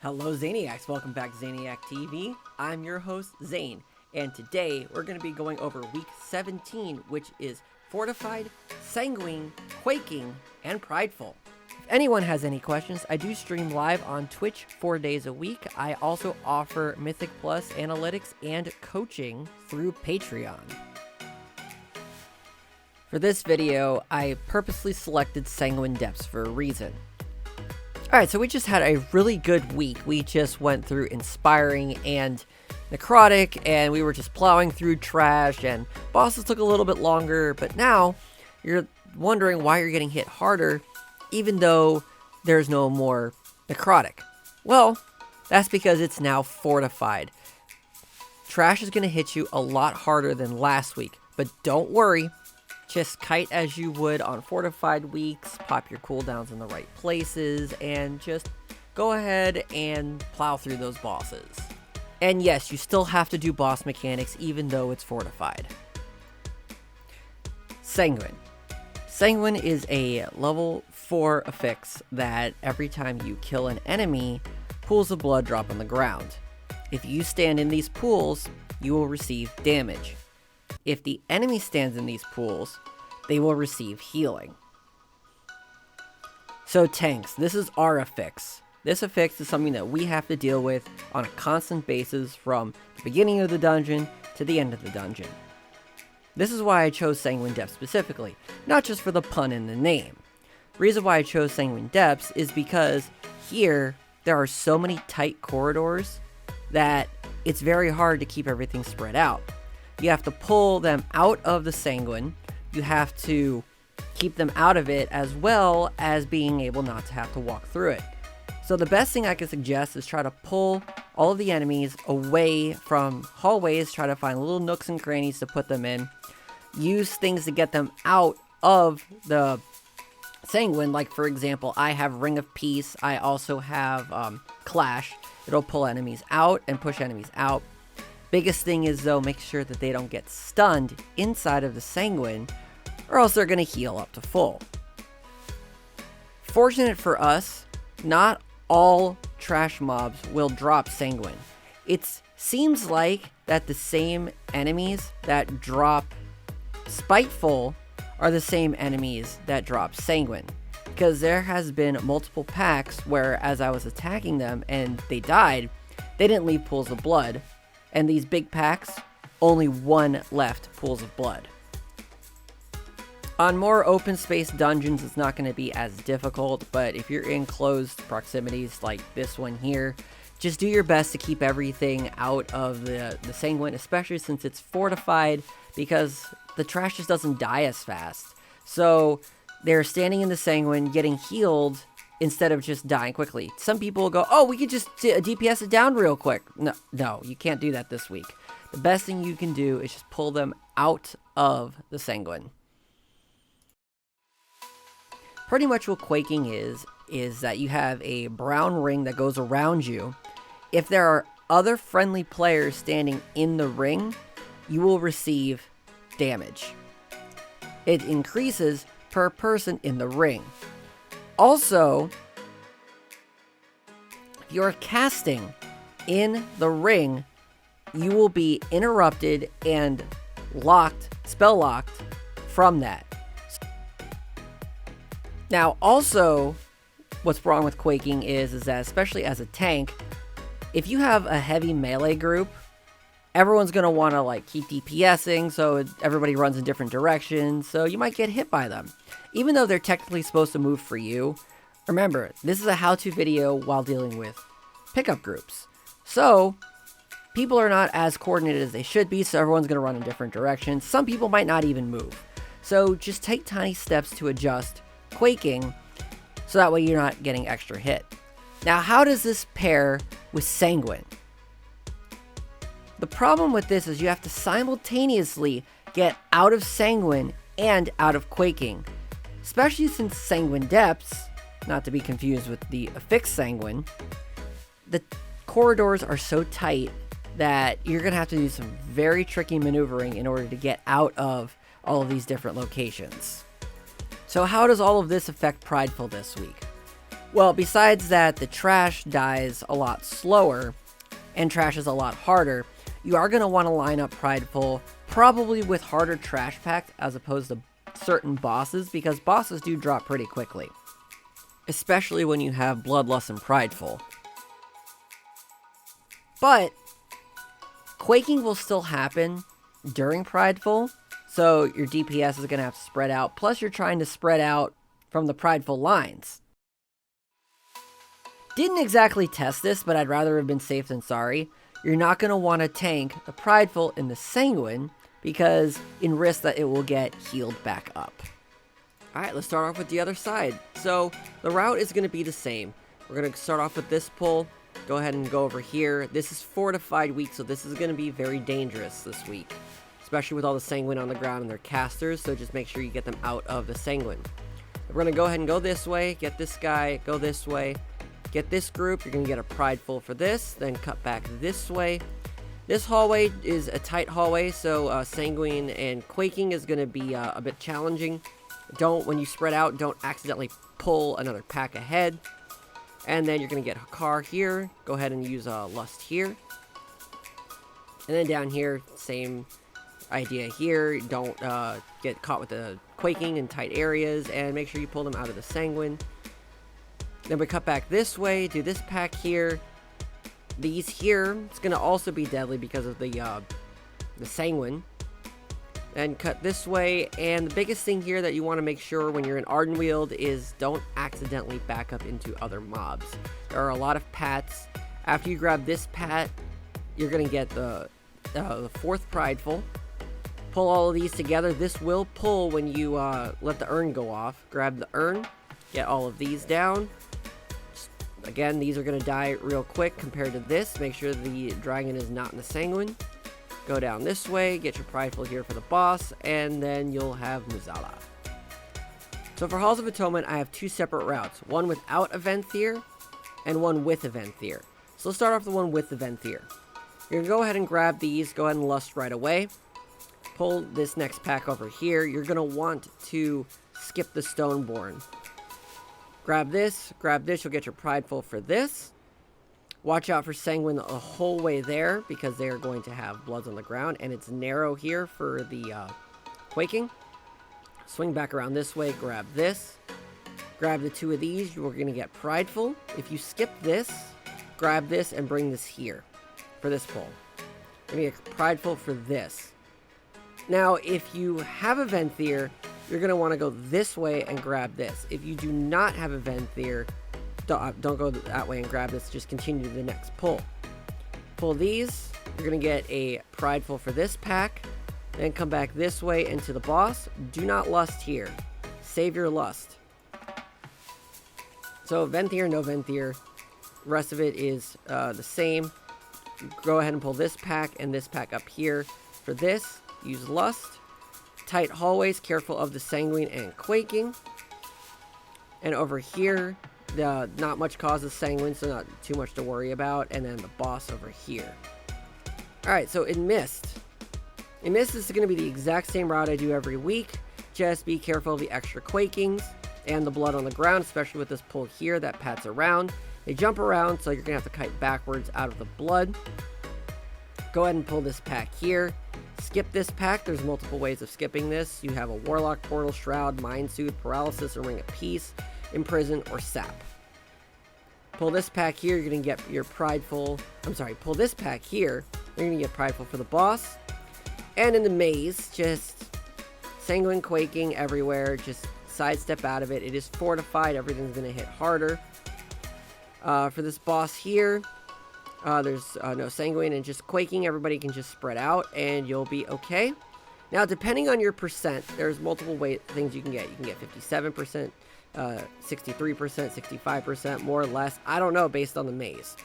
Hello Zaniacs, welcome back to Zaniac TV. I'm your host Zane, and today we're going to be going over week 17, which is Fortified, Sanguine, Quaking, and Prideful. If anyone has any questions, I do stream live on Twitch 4 days a week. I also offer Mythic Plus analytics and coaching through Patreon. For this video, I purposely selected Sanguine Depths for a reason. Alright, so we just had a really good week. We just went through Inspiring and Necrotic, and we were just plowing through trash, and bosses took a little bit longer, but now you're wondering why you're getting hit harder, even though there's no more Necrotic. Well, that's because it's now Fortified. Trash is going to hit you a lot harder than last week, but don't worry. Just kite as you would on Fortified weeks, pop your cooldowns in the right places, and just go ahead and plow through those bosses. And yes, you still have to do boss mechanics even though it's Fortified. Sanguine. Sanguine is a level 4 affix that every time you kill an enemy, pools of blood drop on the ground. If you stand in these pools, you will receive damage. If the enemy stands in these pools, they will receive healing. So tanks, this is our affix. This affix is something that we have to deal with on a constant basis from the beginning of the dungeon to the end of the dungeon. This is why I chose Sanguine Depths specifically, not just for the pun in the name. The reason why I chose Sanguine Depths is because here there are so many tight corridors that it's very hard to keep everything spread out. You have to pull them out of the Sanguine. You have to keep them out of it, as well as being able not to have to walk through it. So the best thing I can suggest is try to pull all of the enemies away from hallways. Try to find little nooks and crannies to put them in. Use things to get them out of the Sanguine. Like, for example, I have Ring of Peace. I also have Clash. It'll pull enemies out and push enemies out. Biggest thing is, though, make sure that they don't get stunned inside of the Sanguine, or else they're going to heal up to full. Fortunate for us, not all trash mobs will drop Sanguine. It seems like that the same enemies that drop Spiteful are the same enemies that drop Sanguine. Because there has been multiple packs where, as I was attacking them and they died, they didn't leave pools of blood. And these big packs, only one left pools of blood. On more open space dungeons, it's not going to be as difficult, but if you're in closed proximities like this one here, just do your best to keep everything out of the Sanguine, especially since it's Fortified, because the trash just doesn't die as fast. So they're standing in the Sanguine, getting healed, instead of just dying quickly. Some people will go, oh, we could just DPS it down real quick. No, you can't do that this week. The best thing you can do is just pull them out of the Sanguine. Pretty much what Quaking is that you have a brown ring that goes around you. If there are other friendly players standing in the ring, you will receive damage. It increases per person in the ring. Also, if you're casting in the ring, you will be interrupted and spell locked from that. Now, also, what's wrong with Quaking is that, especially as a tank, if you have a heavy melee group, everyone's going to want to keep DPSing, so everybody runs in different directions, so you might get hit by them. Even though they're technically supposed to move for you, remember, this is a how-to video while dealing with pickup groups. So, people are not as coordinated as they should be, so everyone's going to run in different directions. Some people might not even move. So, just take tiny steps to adjust Quaking, so that way you're not getting extra hit. Now, how does this pair with Sanguine? The problem with this is you have to simultaneously get out of Sanguine and out of Quaking. Especially since Sanguine Depths, not to be confused with the Affixs Sanguine, the corridors are so tight that you're going to have to do some very tricky maneuvering in order to get out of all of these different locations. So how does all of this affect Prideful this week? Well, besides that, the trash dies a lot slower, and trash is a lot harder. You are going to want to line up Prideful, probably with harder trash packs as opposed to certain bosses, because bosses do drop pretty quickly. Especially when you have Bloodlust and Prideful. But Quaking will still happen during Prideful, so your DPS is going to have to spread out. Plus, you're trying to spread out from the Prideful lines. Didn't exactly test this, but I'd rather have been safe than sorry. You're not going to want to tank the Prideful in the Sanguine, because in risk that it will get healed back up. Alright, let's start off with the other side. So, the route is going to be the same. We're going to start off with this pull. Go ahead and go over here. This is Fortified week, so this is going to be very dangerous this week. Especially with all the Sanguine on the ground and their casters, so just make sure you get them out of the Sanguine. We're going to go ahead and go this way, get this guy, go this way, get this group. You're going to get a Prideful for this, then cut back this way. This hallway is a tight hallway, so Sanguine and Quaking is going to be a bit challenging. When you spread out, don't accidentally pull another pack ahead. And then you're going to get Hakar here. Go ahead and use Lust here. And then down here, same idea here. Don't get caught with the Quaking in tight areas, and make sure you pull them out of the Sanguine. Then we cut back this way, do this pack here. These here, it's going to also be deadly because of the Sanguine. And cut this way, and the biggest thing here that you want to make sure when you're in Ardenweald is don't accidentally back up into other mobs. There are a lot of pats. After you grab this pat, you're going to get the fourth Prideful. Pull all of these together. This will pull when you let the urn go off. Grab the urn, get all of these down. Again, these are going to die real quick compared to this. Make sure the dragon is not in the Sanguine. Go down this way, get your Prideful here for the boss, and then you'll have Muzala. So for Halls of Atonement, I have two separate routes. One without Aventhyr, and one with Aventhyr. So let's start off the one with Aventhyr. You're going to go ahead and grab these, go ahead and Lust right away. Pull this next pack over here. You're going to want to skip the Stoneborn. Grab this, you'll get your Prideful for this. Watch out for Sanguine the whole way there, because they are going to have Bloods on the ground, and it's narrow here for the Quaking. Swing back around this way, grab this. Grab the two of these, you're going to get Prideful. If you skip this, grab this and bring this here for this pull. You're going to get Prideful for this. Now, if you have a Aventhyr, you're going to want to go this way and grab this. If you do not have a Aventhyr, don't go that way and grab this, just continue to the next pull. Pull these, you're going to get a Prideful for this pack, then come back this way into the boss. Do not Lust here. Save your Lust. So Venthyr, no Venthyr. The rest of it is the same. Go ahead and pull this pack and this pack up here. For this, use Lust. Tight hallways, careful of the Sanguine and Quaking. And over here, not much causes Sanguine, so not too much to worry about. And then the boss over here. Alright, so in Mist. In Mist, this is going to be the exact same route I do every week. Just be careful of the extra Quakings and the blood on the ground, especially with this pull here that pats around. They jump around, so you're going to have to kite backwards out of the blood. Go ahead and pull this pack here. Skip this pack. There's multiple ways of skipping this. You have a Warlock, Portal, Shroud, Mind Soothe, Paralysis, or Ring of Peace, Imprison, or Sap. Pull this pack here. You're going to get your Prideful. Pull this pack here. You're going to get Prideful for the boss. And in the maze, just Sanguine Quaking everywhere. Just sidestep out of it. It is fortified. Everything's going to hit harder. For this boss here, there's no Sanguine and just Quaking. Everybody can just spread out and you'll be okay. Now, depending on your percent, there's multiple things you can get. You can get 57%, 63%, 65%, more or less. I don't know, based on the maze.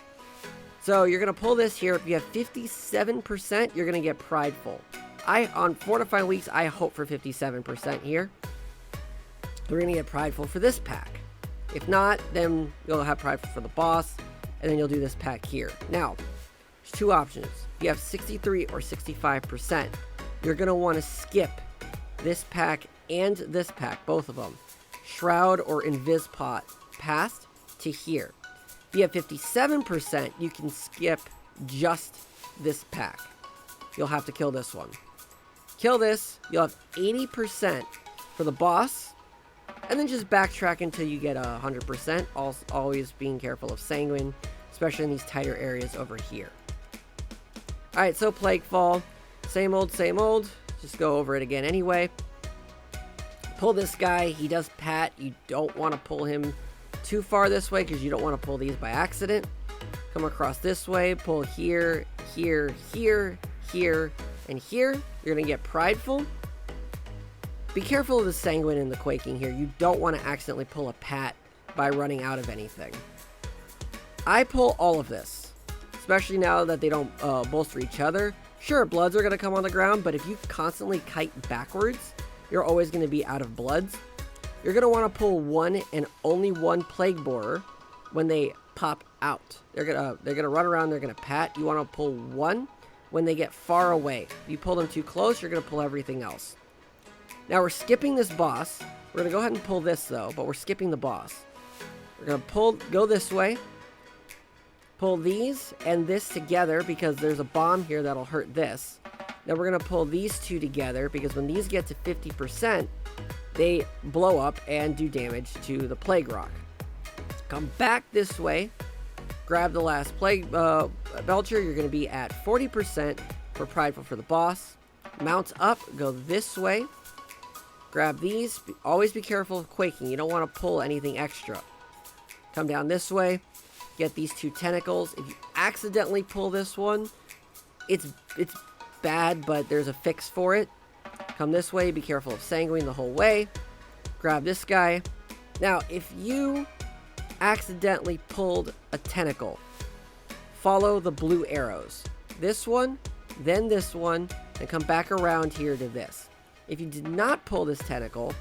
So you're going to pull this here. If you have 57%, you're going to get Prideful. On Fortified Weeks, I hope for 57% here. We're going to get Prideful for this pack. If not, then you'll have Prideful for the boss, and then you'll do this pack here. Now, there's two options. If you have 63 or 65%, you're going to want to skip this pack and this pack, both of them. Shroud or Invis Pot past. to here. If you have 57%, you can skip just this pack. You'll have to kill this one. Kill this, you'll have 80% for the boss, and then just backtrack until you get 100%, always being careful of Sanguine, especially in these tighter areas over here. Alright, so Plaguefall, same old, just go over it again anyway. Pull this guy, he does pat, you don't want to pull him too far this way because you don't want to pull these by accident. Come across this way, pull here, here, here, here, and here. You're going to get Prideful. Be careful of the Sanguine and the Quaking here. You don't want to accidentally pull a pat by running out of anything. I pull all of this, especially now that they don't bolster each other. Sure, bloods are going to come on the ground, but if you constantly kite backwards, you're always going to be out of bloods. You're going to want to pull one and only one Plague Borer when they pop out. They're gonna run around, they're going to pat. You want to pull one when they get far away. If you pull them too close, you're going to pull everything else. Now we're skipping this boss. We're going to go ahead and pull this though, but we're skipping the boss. We're going to go this way. Pull these and this together because there's a bomb here that'll hurt this. Then we're going to pull these two together because when these get to 50%, they blow up and do damage to the Plague Rock. Come back this way. Grab the last Plague Belcher. You're going to be at 40% for Prideful for the boss. Mount up. Go this way. Grab these. Always be careful of Quaking. You don't want to pull anything extra. Come down this way. Get these two tentacles. If you accidentally pull this one, it's bad, but there's a fix for it. Come this way. Be careful of Sanguine the whole way. Grab this guy. Now, if you accidentally pulled a tentacle, follow the blue arrows. This one, then this one, and come back around here to this. If you did not pull this tentacle,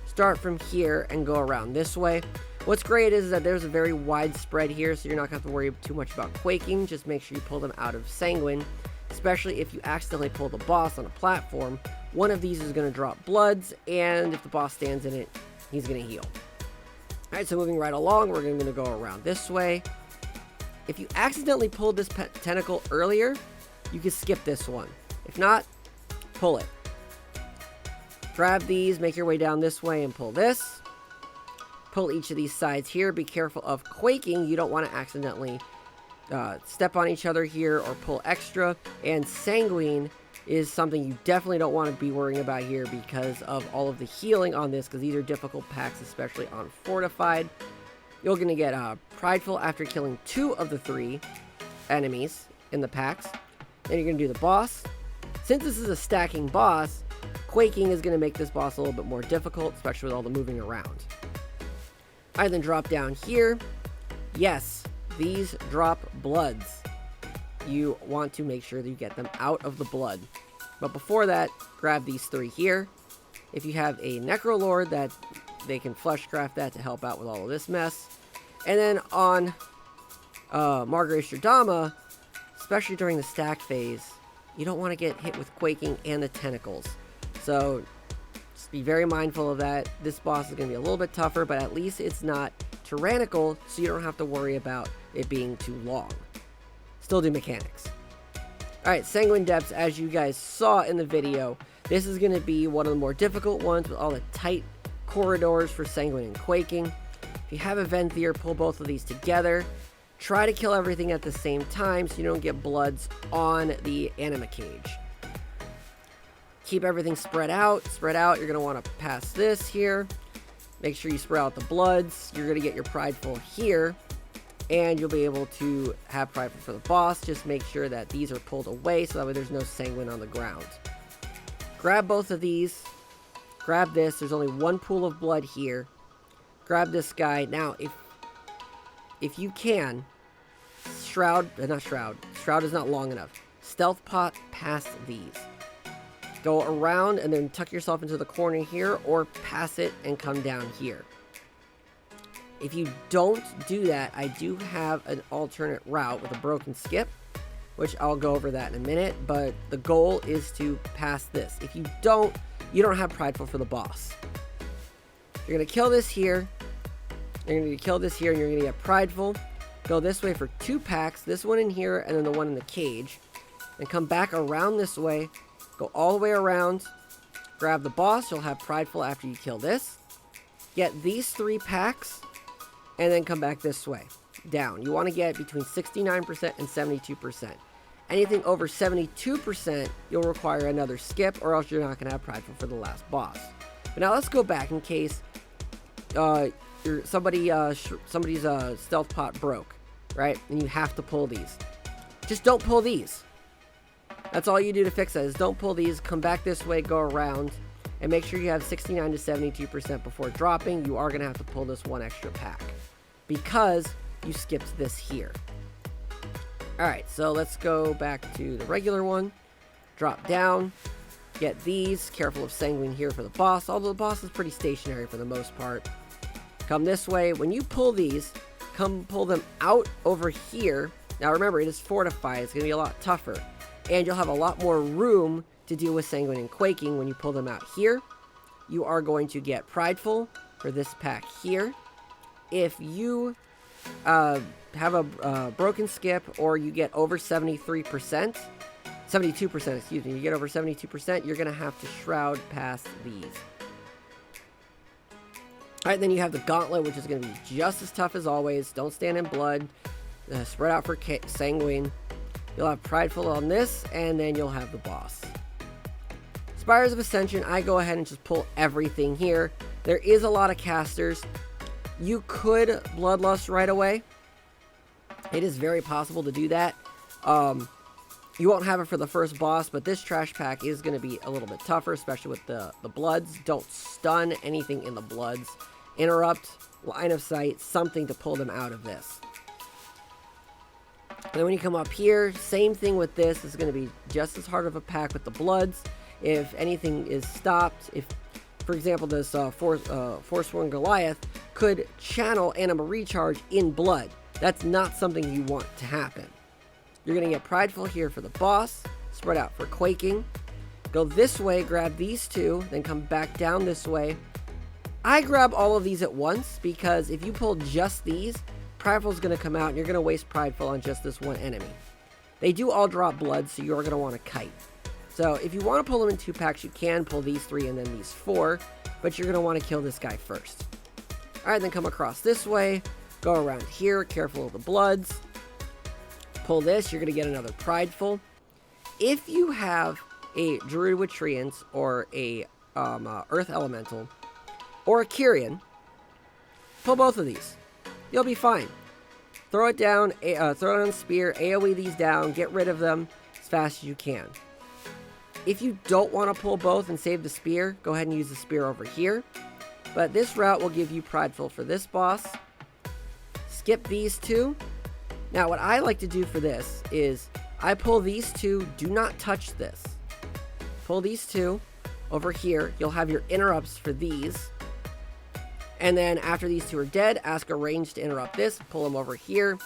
start from here and go around this way. What's great is that there's a very wide spread here, so you're not going to have to worry too much about Quaking. Just make sure you pull them out of Sanguine, especially if you accidentally pull the boss on a platform. One of these is going to drop bloods, and if the boss stands in it, he's going to heal. Alright, so moving right along, we're going to go around this way. If you accidentally pulled this tentacle earlier, you can skip this one. If not, pull it. Grab these, make your way down this way and pull this. Pull each of these sides here. Be careful of Quaking. You don't want to accidentally step on each other here or pull extra. And Sanguine is something you definitely don't want to be worrying about here because of all of the healing on this, because these are difficult packs, especially on Fortified. You're going to get Prideful after killing 2 of the 3 enemies in the packs. Then you're going to do the boss. Since this is a stacking boss, Quaking is going to make this boss a little bit more difficult, especially with all the moving around. Alright, then drop down here. Yes, these drop bloods. You want to make sure that you get them out of the blood. But before that, grab these 3 here. If you have a Necrolord, that they can fleshcraft that to help out with all of this mess. And then on Margaret especially during the stack phase, you don't want to get hit with Quaking and the tentacles. So just be very mindful of that. This boss is going to be a little bit tougher, but at least it's not tyrannical, so you don't have to worry about it being too long. Still do mechanics. Alright, Sanguine Depths, as you guys saw in the video, this is going to be one of the more difficult ones with all the tight corridors for Sanguine and Quaking. If you have a Venthyr, pull both of these together. Try to kill everything at the same time so you don't get bloods on the anima cage. Keep everything spread out. You're going to want to pass this here. Make sure you spread out the bloods. You're going to get your Prideful here. And you'll be able to have Prideful for the boss. Just make sure that these are pulled away so that way there's no Sanguine on the ground. Grab both of these. Grab this. There's only one pool of blood here. Grab this guy. Now, if you can, Shroud is not long enough. Stealth pot past these. Go around and then tuck yourself into the corner here, or pass it and come down here. If you don't do that, I do have an alternate route with a broken skip, which I'll go over that in a minute, but the goal is to pass this. If you don't have Prideful for the boss. You're going to kill this here. You're going to kill this here, and you're going to get Prideful. Go this way for 2 packs, this one in here, and then the one in the cage. And come back around this way, go all the way around, grab the boss, you'll have Prideful after you kill this. Get these 3 packs, and then come back this way, down. You want to get between 69% and 72%. Anything over 72%, you'll require another skip, or else you're not going to have Prideful for the last boss. But now let's go back in case somebody's stealth pot broke, right? And you have to pull these. Just don't pull these. That's all you do to fix that, is don't pull these, come back this way, go around, and make sure you have 69 to 72% before dropping. You are going to have to pull this 1 extra pack because you skipped this here. Alright, so let's go back to the regular one. Drop down, get these, careful of Sanguine here for the boss, although the boss is pretty stationary for the most part. Come this way. When you pull these, come pull them out over here. Now remember, it is fortified, it's going to be a lot tougher. And you'll have a lot more room to deal with Sanguine and Quaking when you pull them out here. You are going to get Prideful for this pack here. If you have a broken skip, or you get over 72%, excuse me, you get over 72%, you're going to have to shroud past these. Alright, then you have the Gauntlet, which is going to be just as tough as always. Don't stand in blood. Spread out for Sanguine. You'll have Prideful on this, and then you'll have the boss. Spires of Ascension, I go ahead and just pull everything here. There is a lot of casters. You could Bloodlust right away. It is very possible to do that. You won't have it for the first boss, but this trash pack is going to be a little bit tougher, especially with the bloods. Don't stun anything in the bloods. Interrupt, line of sight, something to pull them out of this. And then when you come up here, same thing with this. It's going to be just as hard of a pack with the bloods. If anything is stopped, if, for example, this Forsworn Goliath could channel Anima Recharge in blood. That's not something you want to happen. You're going to get Prideful here for the boss, spread out for Quaking. Go this way, grab these 2, then come back down this way. I grab all of these at once, because if you pull just these, Prideful is going to come out, and you're going to waste Prideful on just this one enemy. They do all drop blood, so you're going to want to kite. So if you want to pull them in 2 packs, you can pull these 3 and then these 4, but you're going to want to kill this guy first. Alright, then come across this way, go around here, careful of the bloods. Pull this, you're going to get another Prideful. If you have a Druid with Treants, or a Earth Elemental, or a Kyrian, pull both of these. You'll be fine. Throw it down, throw it on a spear, AoE these down, get rid of them as fast as you can. If you don't want to pull both and save the spear, go ahead and use the spear over here. But this route will give you Prideful for this boss. Skip these 2. Now what I like to do for this is, I pull these 2, do not touch this. Pull these 2 over here, you'll have your interrupts for these. And then after these 2 are dead, ask a range to interrupt this, pull them over here,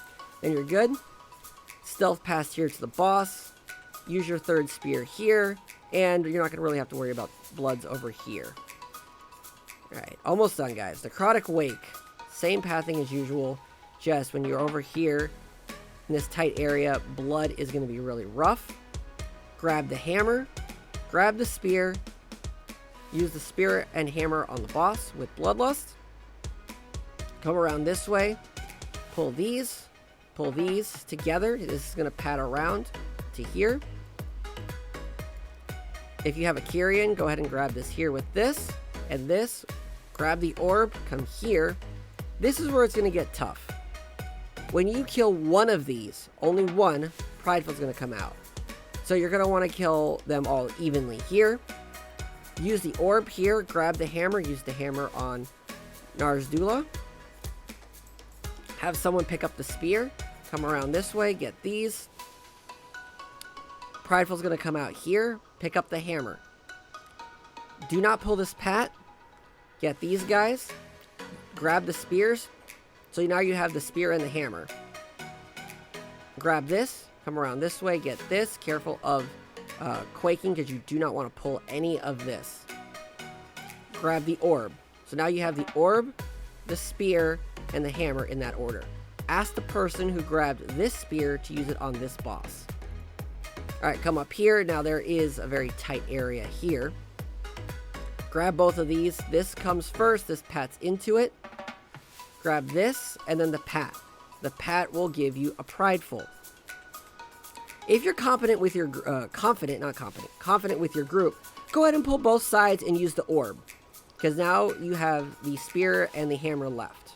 then you're good. Stealth past here to the boss. Use your 3rd spear here, and you're not going to really have to worry about bloods over here. Alright, almost done, guys. Necrotic Wake. Same pathing as usual, just when you're over here in this tight area, blood is going to be really rough. Grab the hammer, grab the spear, use the spear and hammer on the boss with Bloodlust. Come around this way, pull these together. This is going to pad around to here. If you have a Kyrian, go ahead and grab this here with this and this. Grab the orb, come here. This is where it's going to get tough. When you kill one of these, only one, Prideful is going to come out. So you're going to want to kill them all evenly here. Use the orb here, grab the hammer, use the hammer on Narzdula. Have someone pick up the spear, come around this way, get these. Prideful's going to come out here, pick up the hammer. Do not pull this pat. Get these guys. Grab the spears. So now you have the spear and the hammer. Grab this, come around this way, get this. Careful of Quaking, because you do not want to pull any of this. Grab the orb. So now you have the orb, the spear, and the hammer in that order. Ask the person who grabbed this spear to use it on this boss. Alright, come up here. Now there is a very tight area here. Grab both of these. This comes first. This pats into it. Grab this, and then the pat. The pat will give you a Prideful. If you're confident with your confident with your group, go ahead and pull both sides and use the orb, because now you have the spear and the hammer left.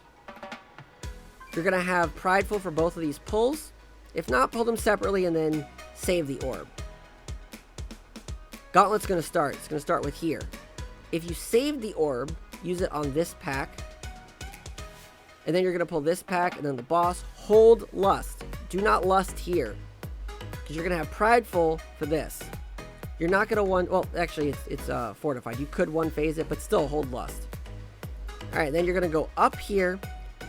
You're gonna have Prideful for both of these pulls. If not, pull them separately and then save the orb. Gauntlet's gonna start. It's gonna start with here. If you save the orb, use it on this pack. And then you're going to pull this pack, and then the boss. Hold Lust. Do not Lust here, because you're going to have Prideful for this. You're not going to well, actually, it's Fortified. You could one phase it, but still hold Lust. Alright, then you're going to go up here,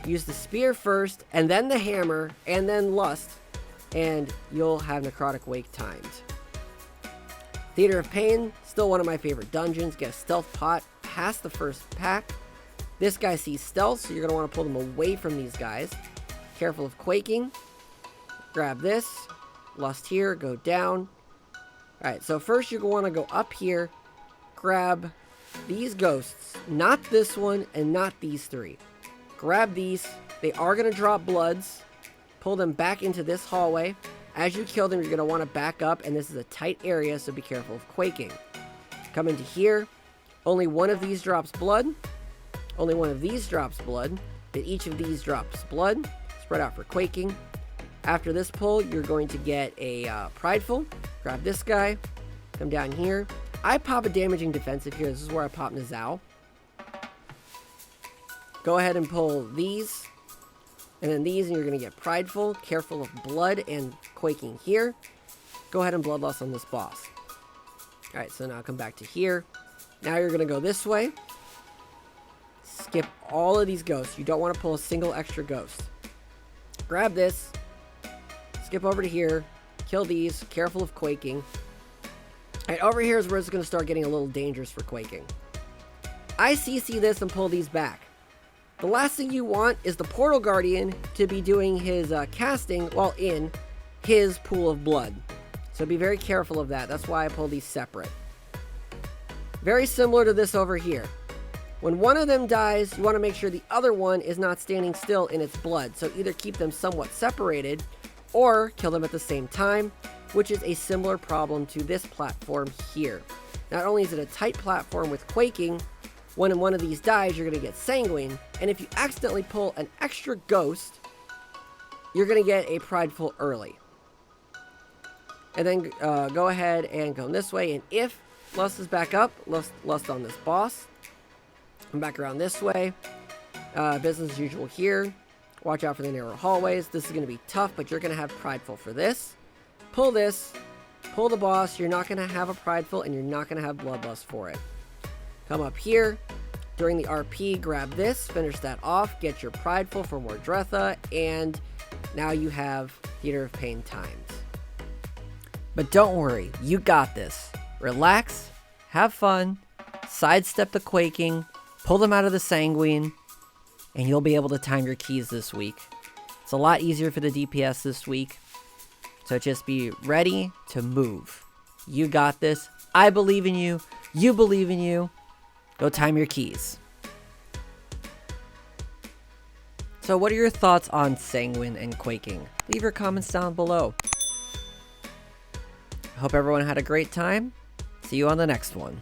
use the spear first, and then the hammer, and then Lust, and you'll have Necrotic Wake timed. Theater of Pain, still one of my favorite dungeons. Get a stealth pot past the first pack. This guy sees stealth, so you're going to want to pull them away from these guys. Careful of Quaking. Grab this. Lust here. Go down. Alright, so first you're going to want to go up here. Grab these ghosts. Not this one and not these three. Grab these. They are going to drop bloods. Pull them back into this hallway. As you kill them, you're going to want to back up, and this is a tight area, so be careful of Quaking. Come into here. Only one of these drops blood. Only one of these drops blood. Then each of these drops blood. Spread out for Quaking. After this pull, you're going to get a Prideful. Grab this guy. Come down here. I pop a damaging defensive here. This is where I pop Nizao. Go ahead and pull these. And then these, and you're going to get Prideful. Careful of blood and Quaking here. Go ahead and Bloodlust on this boss. Alright, so now come back to here. Now you're going to go this way. Skip all of these ghosts. You don't want to pull a single extra ghost. Grab this. Skip over to here. Kill these. Careful of Quaking. Alright, over here is where it's going to start getting a little dangerous for Quaking. I CC this and pull these back. The last thing you want is the Portal Guardian to be doing his casting while in his pool of blood. So be very careful of that. That's why I pull these separate. Very similar to this over here. When one of them dies, you want to make sure the other one is not standing still in its blood. So either keep them somewhat separated or kill them at the same time, which is a similar problem to this platform here. Not only is it a tight platform with Quaking, when one of these dies, you're going to get Sanguine. And if you accidentally pull an extra ghost, you're going to get a Prideful early. And then go ahead and go this way. And if Lust is back up, Lust on this boss. Come back around this way. Business as usual here. Watch out for the narrow hallways. This is going to be tough, but you're going to have Prideful for this. Pull this. Pull the boss. You're not going to have a Prideful, and you're not going to have Bloodlust for it. Come up here. During the RP, grab this. Finish that off. Get your Prideful for more Dretha. And now you have Theater of Pain timed. But don't worry. You got this. Relax. Have fun. Sidestep the Quaking. Pull them out of the Sanguine. And you'll be able to time your keys this week. It's a lot easier for the DPS this week. So just be ready to move. You got this. I believe in you. You believe in you. Go time your keys. So what are your thoughts on Sanguine and Quaking? Leave your comments down below. I hope everyone had a great time. See you on the next one.